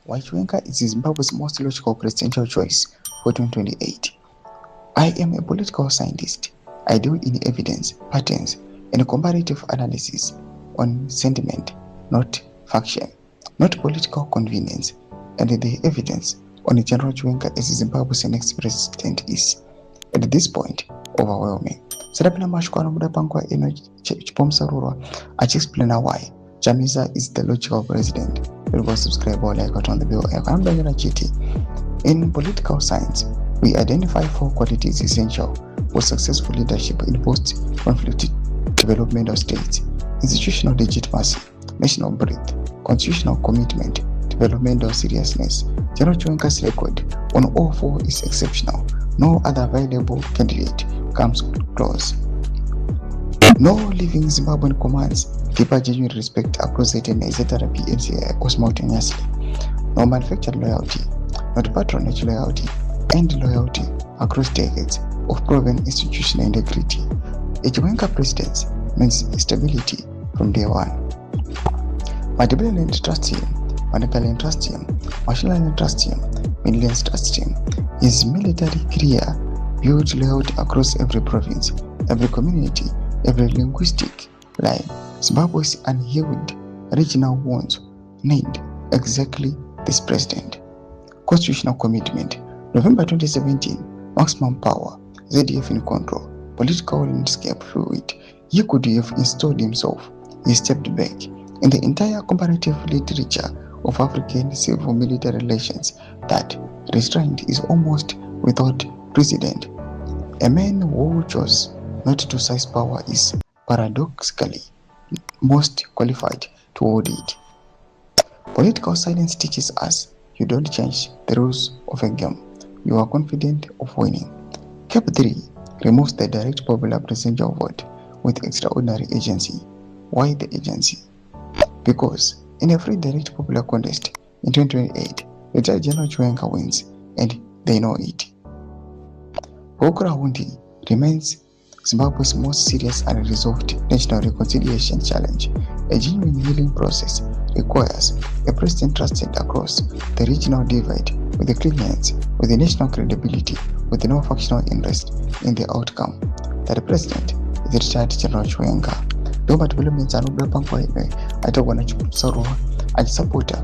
why Chiwenga is Zimbabwe's most logical presidential choice for 2028. I am a political scientist. I deal in evidence, patterns, and comparative analysis on sentiment, not faction, not political convenience, and the evidence on General Chiwenga as Zimbabwe's next president is, at this point, overwhelming. Sadapina mashkwano mudapangwa ino chipomsarurwa achexplaina why CHAMISA is the logical president. You go subscribe or like on the bell icon. In political science, we identify 4 qualities essential for successful leadership in post-conflict development of states: institutional legitimacy, national breadth, constitutional commitment, developmental seriousness. General Chiwenga's record on all 4 is exceptional. No other viable candidate comes close. No living Zimbabwean commands deeper genuine respect across ZVAITWA, PNCI simultaneously. No manufactured loyalty, not patronage loyalty, and loyalty across decades of proven institutional integrity. A Chiwenga presidency means stability from day one. Madibele trust him, Manekale trust him, Mashinale trust him, millions trust him. His military career built loyalty across every province, every community, every linguistic line. Zimbabwe's unhealed regional wounds need exactly this president. Constitutional commitment. November 2017, maximum power, ZDF in control, political landscape fluid. He could have installed himself. He stepped back. In the entire comparative literature of African civil-military relations, that restraint is almost without precedent. A man who chose not to seize power is paradoxically most qualified to hold it. Political science teaches us you don't change the rules of a game. You are confident of winning. Cap 3 removes the direct popular presidential vote with extraordinary agency. Why the agency? Because in a free direct popular contest in 2028, retired General Chiwenga wins, and they know it. Hundi remains Zimbabwe's most serious and resolved national reconciliation challenge. A genuine healing process requires a president trusted across the regional divide, with a clean hands, with the national credibility, with no factional interest in the outcome. That the president is retired General Chiwenga. Doma developments are not pangwa ine atagwana chipusarwa achisupporta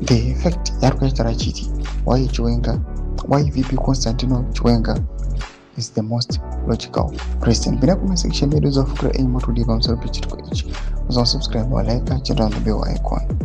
the effect yarukaitara chiti why Chiwenga, why VP Constantino Chiwenga is the most logical president. Bina kuma section videos of create more to develop so pitch to each. Subscribe or like and turn on the bell icon.